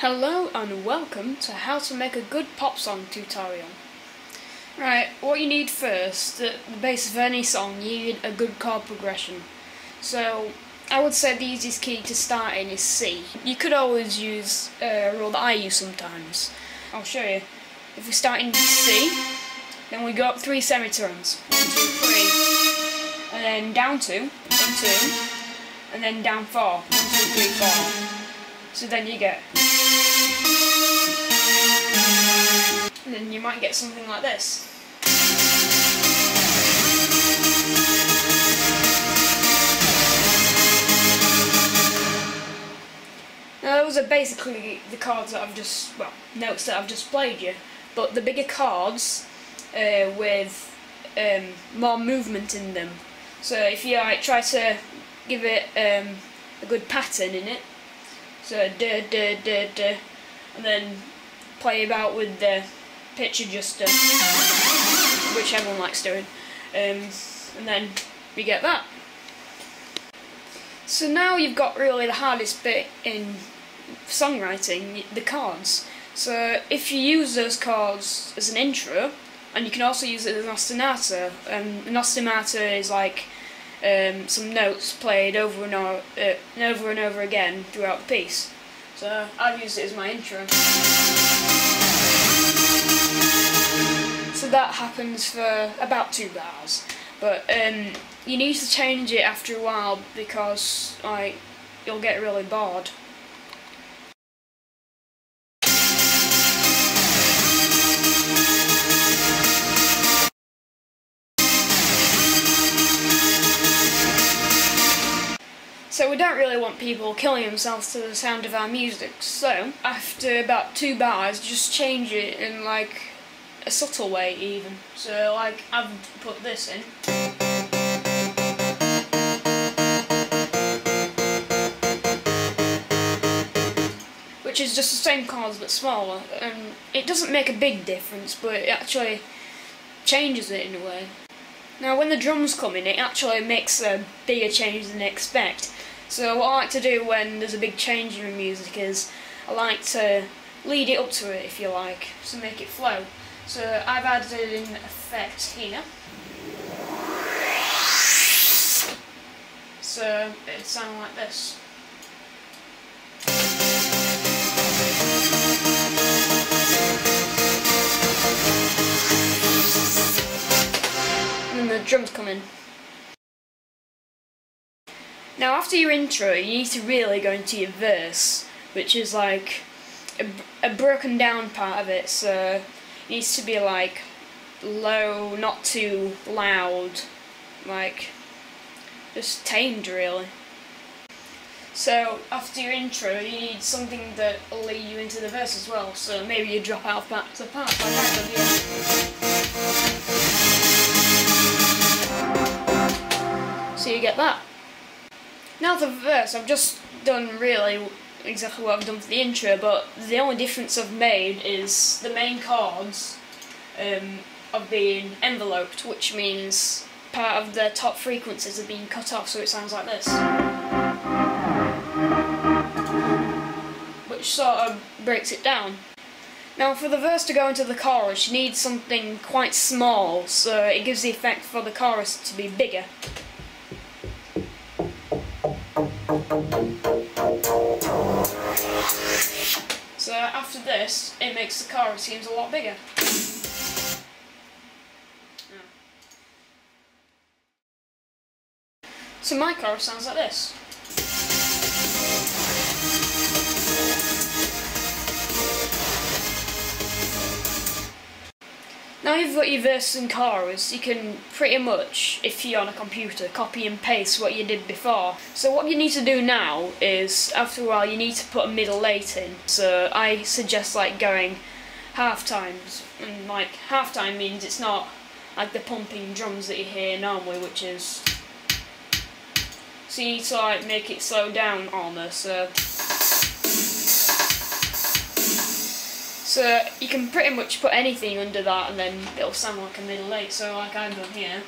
Hello and welcome to how to make a good pop song tutorial. Right, what you need first, at the base of any song, you need a good chord progression. So, I would say the easiest key to start in is C. You could always use a rule that I use sometimes. I'll show you. If we start in C, then we go up 3 semitones. 1, 2, 3. And then down 2, 1, 2. And then down 4. 1, 2, 3, 4. So then you get... And then you might get something like this. Now those are basically the chords that I've just, notes that I've just played you, but the bigger chords with more movement in them. So if you try to give it a good pattern in it, so da da da da, and then play about with the pitch adjuster, which everyone likes doing, and then you get that. So now you've got really the hardest bit in songwriting, the chords. So if you use those chords as an intro, and you can also use it as an ostinato. An ostinato is like some notes played over and over again throughout the piece. So I've used it as my intro. So that happens for about 2 bars, but you need to change it after a while because you'll get really bored. So we don't really want people killing themselves to the sound of our music, so after about 2 bars just change it in like a subtle way even. So like I've put this in. Which is just the same chords but smaller, and it doesn't make a big difference, but it actually changes it in a way. Now when the drums come in, it actually makes a bigger change than I expect. So what I like to do when there's a big change in the music is I like to lead it up to it, if you like, to make it flow. So I've added an effect here. So it'd sound like this. And then the drums come in. Now after your intro, you need to really go into your verse, which is like a broken down part of it, so it needs to be like low, not too loud, like just tamed really. So after your intro, you need something that will lead you into the verse as well, so maybe you drop out back to the part like I did here. So you get that. Now for the verse, I've just done really exactly what I've done for the intro, but the only difference I've made is the main chords of being enveloped, which means part of the top frequencies are being cut off, so it sounds like this. Which sort of breaks it down. Now for the verse to go into the chorus, you need something quite small, so it gives the effect for the chorus to be bigger. So after this, it makes the chorus seems a lot bigger. So my chorus sounds like this. Now you've got your verse and chorus, you can pretty much, if you're on a computer, copy and paste what you did before. So what you need to do now is, after a while, you need to put a middle 8 in. So I suggest like going half times, and like half time means it's not like the pumping drums that you hear normally, which is... So you need to like make it slow down almost. So you can pretty much put anything under that and then it'll sound like a middle 8, so like I've done here.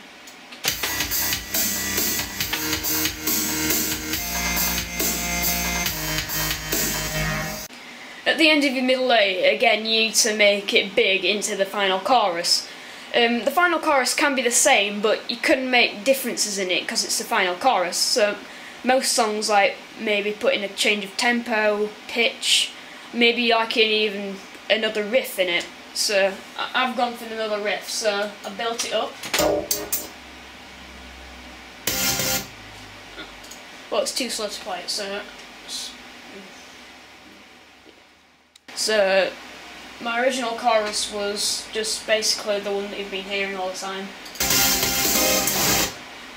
at the end of your middle A, again, you need to make it big into the final chorus. The final chorus can be the same, but you can make differences in it because it's the final chorus. So most songs, like maybe put in a change of tempo, pitch, maybe like even another riff in it. So I've gone for another riff, so I built it up. Well, it's too slow to play it, so my original chorus was just basically the one that you've been hearing all the time.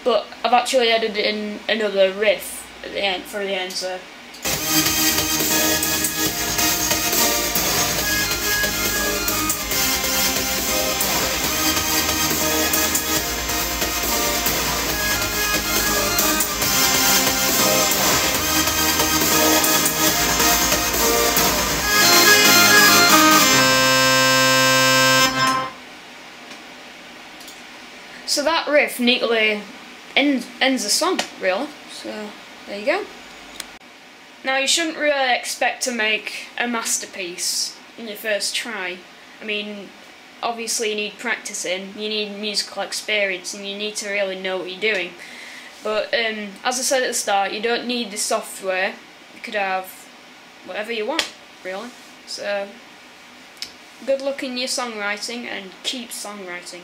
But I've actually added in another riff at the end, for the end, so. So that riff neatly ends the song, really. So there you go. Now you shouldn't really expect to make a masterpiece in your first try. I mean, obviously you need practicing, you need musical experience, and you need to really know what you're doing. But as I said at the start, you don't need the software. You could have whatever you want, really. So good luck in your songwriting, and keep songwriting.